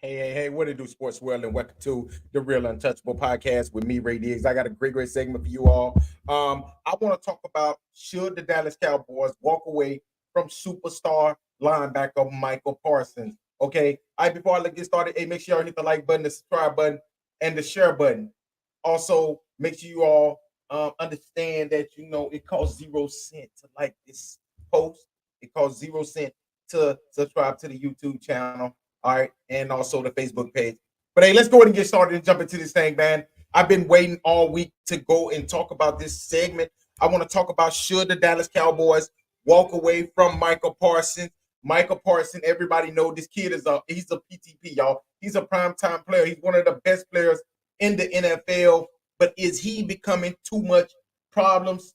Hey, what it do, Sports World, and welcome to the Real Untouchable podcast with me, Ray Diggs. I got a great segment for you all. I want to talk about should the Dallas Cowboys walk away from superstar linebacker Michael Parsons. Okay. Before I get started, hey, make sure y'all hit the like button, the subscribe button, and the share button. Also, make sure you all understand that it costs 0 cent to like this post. It costs 0 cent to subscribe to the YouTube channel. All right, and also the Facebook page. But hey, let's go ahead and get started and jump into this thing, man. I've been waiting all week to go and talk about this segment. I want to talk about should the Dallas Cowboys walk away from Michael Parsons. Michael Parsons, everybody know this kid he's a PTP, y'all. He's a primetime player. He's one of the best players in the NFL. But is he becoming too much problems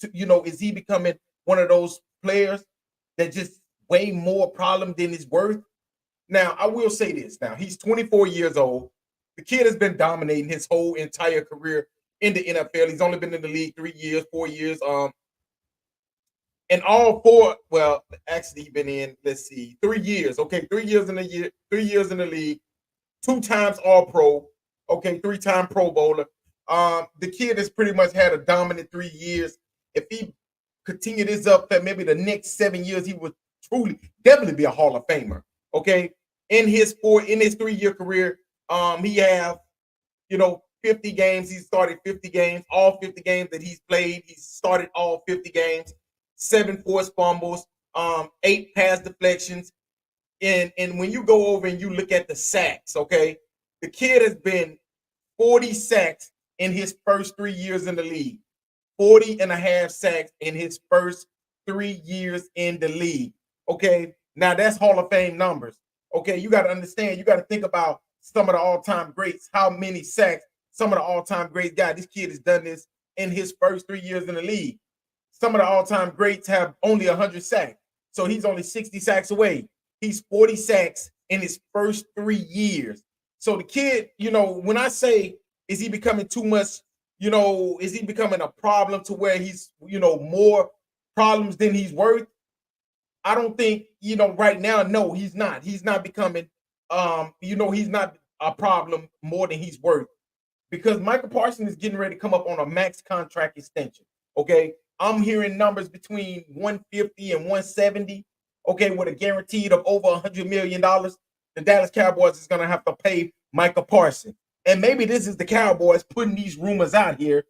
is he becoming one of those players that just way more problem than his worth? Now, I will say this. Now, he's 24 years old. The kid has been dominating his whole entire career in the NFL. He's only been in the league 3 years, 4 years. And all four, well, actually, he's been in, 3 years. Okay, 3 years in the year, 3 years in the league, 2 times All Pro. Okay, 3-time Pro Bowler. The kid has pretty much had a dominant 3 years. If he continued this up for maybe the next 7 years, he would truly, definitely be a Hall of Famer. Okay, in his 3-year career, he have 50 games. He started 50 games. All 50 games that he's played, he started all 50 games. 7 forced fumbles, 8 pass deflections, and when you go over and you look at the sacks, okay, the kid has been 40 sacks in his first 3 years in the league. 40 and a half sacks in his first 3 years in the league. Okay, now that's Hall of Fame numbers. Okay, you got to understand, you got to think about some of the all-time greats, how many sacks some of the all-time greats got. This kid has done this in his first 3 years in the league. Some of the all-time greats have only 100 sacks. So he's only 60 sacks away. He's 40 sacks in his first 3 years. So the kid, when I say, is he becoming too much, is he becoming a problem to where he's, more problems than he's worth? I don't think, right now, no, he's not. He's not becoming, he's not a problem more than he's worth. Because Michael Parsons is getting ready to come up on a max contract extension. Okay. I'm hearing numbers between 150 and 170. Okay, with a guaranteed of over $100 million. The Dallas Cowboys is going to have to pay Michael Parsons. And maybe this is the Cowboys putting these rumors out here,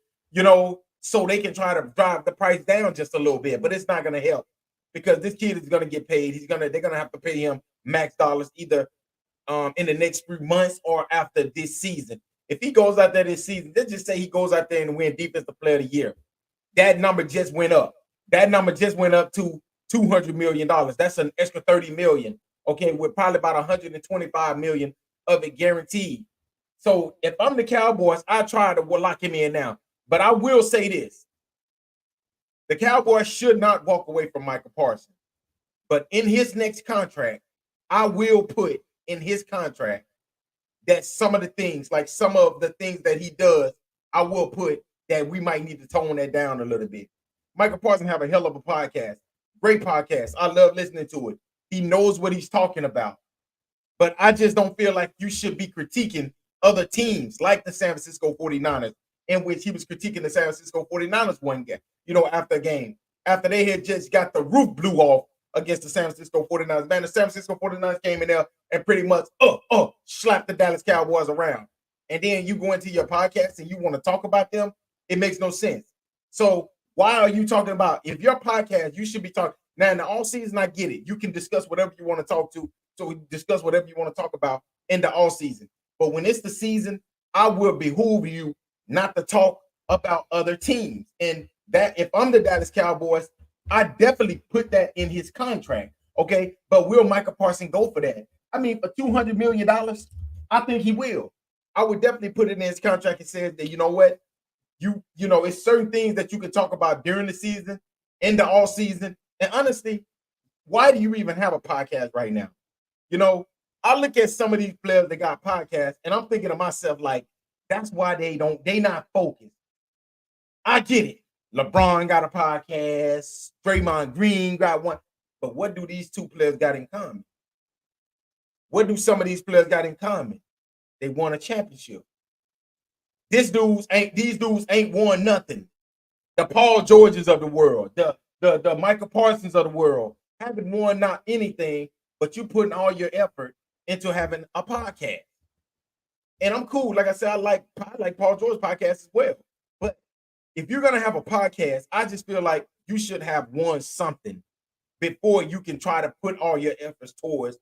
so they can try to drive the price down just a little bit. But it's not going to help because this kid is going to get paid. They're going to have to pay him max dollars either in the next 3 months or after this season. If he goes out there this season, let's just say he goes out there and win Defensive Player of the Year. That number just went up. That number just went up to $200 million. That's an extra $30 million. Okay, with probably about $125 million of it guaranteed. So if I'm the Cowboys, I try to lock him in now. But I will say this: the Cowboys should not walk away from Michael Parsons. But in his next contract, I will put in his contract that some of the things that he does, I will put that we might need to tone that down a little bit. Michael Parsons have a hell of a podcast. Great podcast. I love listening to it. He knows what he's talking about. But I just don't feel like you should be critiquing other teams like the San Francisco 49ers, in which he was critiquing the San Francisco 49ers one game, after a game. After they had just got the roof blew off against the San Francisco 49ers. Man, the San Francisco 49ers came in there and pretty much slapped the Dallas Cowboys around. And then you go into your podcast and you want to talk about them. It makes no sense. So why are you talking about, if your podcast, you should be talking. Now, in the all season, I get it. You can discuss whatever you want to talk to. So discuss whatever you want to talk about in the all season. But when it's the season, I will behoove you not to talk about other teams. And that, if I'm the Dallas Cowboys, I definitely put that in his contract. Okay. But will Michael Parsons go for that? I mean, for $200 million, I think he will. I would definitely put it in his contract and say that, you know what? It's certain things that you can talk about during the season, in the all season. And honestly, why do you even have a podcast right now? I look at some of these players that got podcasts, and I'm thinking to myself, like, that's why they not focused. I get it. LeBron got a podcast, Draymond Green got one. But what do these two players got in common? What do some of these players got in common? They won a championship. These dudes ain't won nothing. The Paul Georges of the world, the Micah Parsons of the world haven't won not anything, but you putting all your effort into having a podcast. And I'm cool. Like I said, I like Paul George's podcast as well. But if you're gonna have a podcast, I just feel like you should have won something before you can try to put all your efforts towards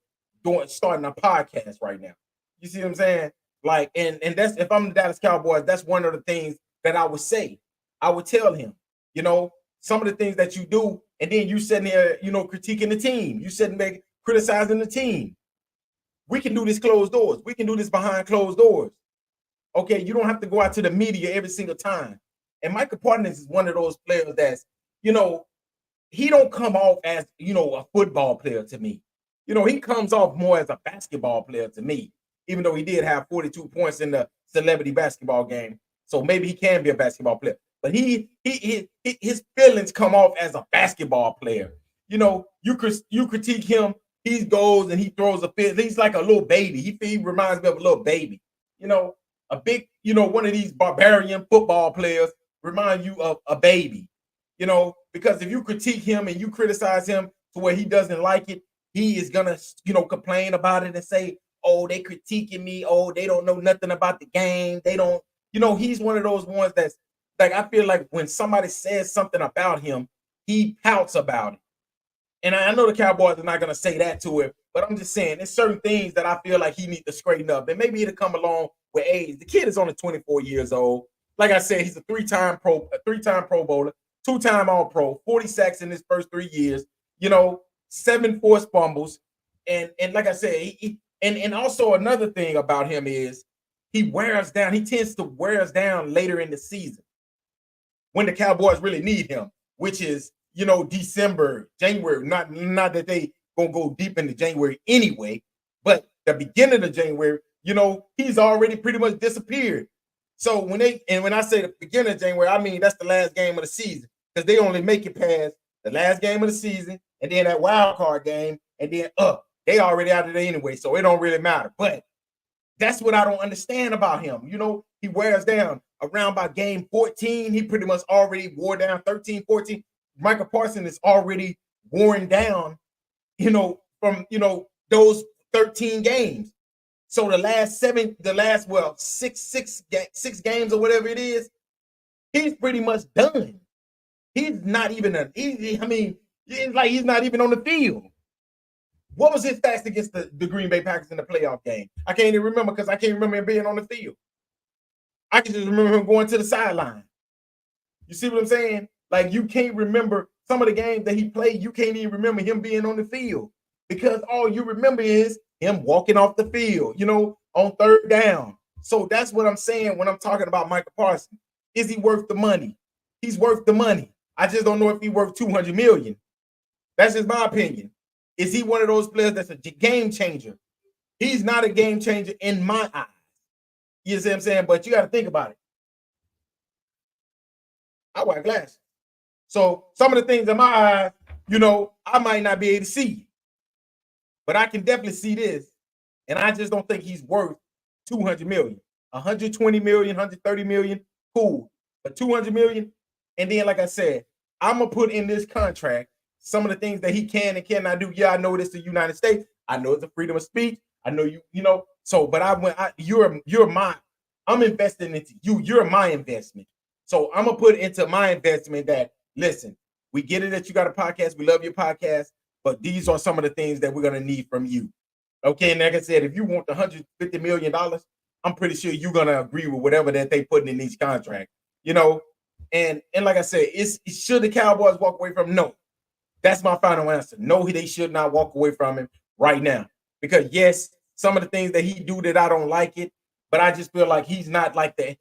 starting a podcast right now. You see what I'm saying? Like, and that's, if I'm the Dallas Cowboys, that's one of the things that I would say. I would tell him, you know, some of the things that you do, and then you sitting there, you know, critiquing the team. You sitting there criticizing the team. We can do this closed doors. We can do this behind closed doors. Okay, you don't have to go out to the media every single time. And Micah Parsons is one of those players that's, you know, he don't come off as, you know, a football player to me. You know, he comes off more as a basketball player to me, even though he did have 42 points in the celebrity basketball game. So maybe he can be a basketball player. But his feelings come off as a basketball player. You know, you critique him, he goes and he throws a fit. He's like a little baby. He reminds me of a little baby. You know, a big, you know, one of these barbarian football players remind you of a baby. You know, because if you critique him and you criticize him to where he doesn't like it, he is gonna, you know, complain about it and say, oh, they critiquing me. Oh, they don't know nothing about the game. They don't, you know, he's one of those ones that's like, I feel like when somebody says something about him, he pouts about it. And I know the Cowboys are not going to say that to him, but I'm just saying there's certain things that I feel like he needs to straighten up. And maybe it'll come along with age. The kid is only 24 years old. Like I said, he's a three-time Pro Bowler, 2-time All-Pro, 40 sacks in his first 3 years, you know, 7 forced fumbles. And like I said, and also another thing about him is he wears down. He tends to wears down later in the season when the Cowboys really need him, which is, you know, December, January. Not that they gonna go deep into January anyway, but the beginning of January, you know, he's already pretty much disappeared. So when I say the beginning of January, I mean that's the last game of the season, because they only make it past the last game of the season and then that wild card game, and then they already out of there anyway, so it don't really matter. But that's what I don't understand about him. You know, he wears down around by game 14. He pretty much already wore down 13, 14. Micah Parsons is already worn down, you know, from, you know, those 13 games. So six games or whatever it is, he's pretty much done. He's not even it's like he's not even on the field. What was his stats against the Green Bay Packers in the playoff game? I can't even remember, because I can't remember him being on the field. I can just remember him going to the sideline. You see what I'm saying? Like, you can't remember some of the games that he played. You can't even remember him being on the field, because all you remember is him walking off the field, you know, on third down. So that's what I'm saying when I'm talking about Micah Parsons. Is he worth the money? He's worth the money. I just don't know if he's worth $200 million. That's just my opinion. Is he one of those players that's a game changer? He's not a game changer in my eyes. You see what I'm saying? But you got to think about it. I wear glasses. So some of the things in my eyes, you know, I might not be able to see. But I can definitely see this. And I just don't think he's worth $200 million. $120 million, $130 million, cool. But $200 million, and then, like I said, I'm going to put in this contract some of the things that he can and cannot do. Yeah, I know this is the United States. I know it's a freedom of speech. I know you know. So, but I'm investing into you. You're my investment. So I'm going to put into my investment that, listen, we get it that you got a podcast. We love your podcast, but these are some of the things that we're going to need from you. Okay, and like I said, if you want the $150 million, I'm pretty sure you're going to agree with whatever that they putting in these contracts, you know. And like I said, should the Cowboys walk away from him? No. That's my final answer. No, they should not walk away from him right now. Because, yes, some of the things that he do that I don't like it, but I just feel like he's not like the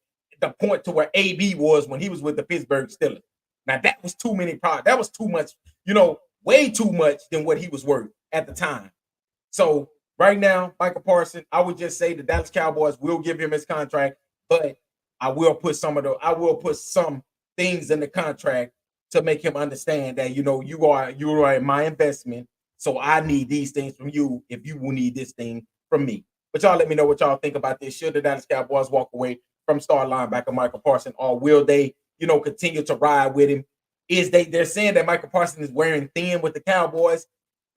point to where AB was when he was with the Pittsburgh Steelers. Now, that was too many problems. That was too much, you know, way too much than what he was worth at the time. So, right now, Micah Parsons, I would just say the Dallas Cowboys will give him his contract, but I will put some things in the contract to make him understand that, you know, you are my investment, So I need these things from you if you will need this thing from me. But y'all let me know what y'all think about this. Should the Dallas Cowboys walk away from star linebacker Micah Parsons, or will they, continue to ride with him? They're saying that Micah Parsons is wearing thin with the Cowboys,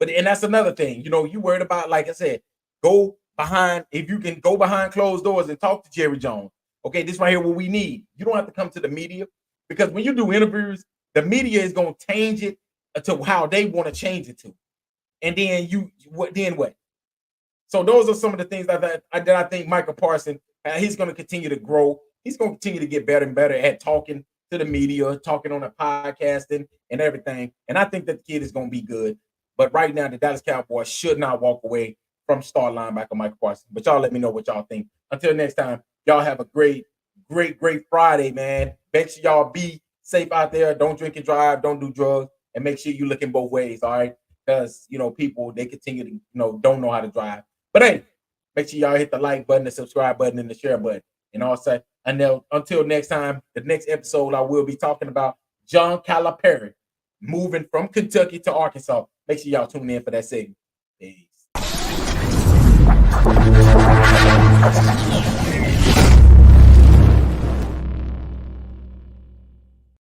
and that's another thing. You worried about, like I said, if you can go behind closed doors and talk to Jerry Jones. Okay, this right here what we need. You don't have to come to the media, because when you do interviews, the media is going to change it to how they want to change it to. And then what? So those are some of the things that I think Micah Parsons, he's going to continue to grow. He's going to continue to get better and better at talking to the media, talking on the podcasting and everything. And I think that the kid is going to be good. But right now, the Dallas Cowboys should not walk away from star linebacker Micah Parsons. But y'all let me know what y'all think. Until next time, y'all have a great, great, great Friday, man. Make sure y'all be safe out there. Don't drink and drive. Don't do drugs. And make sure you look in both ways, all right? Because, people, they continue to, don't know how to drive. But hey, make sure y'all hit the like button, the subscribe button, and the share button. And also, until next time, the next episode, I will be talking about John Calipari moving from Kentucky to Arkansas. Make sure y'all tune in for that segment. Peace.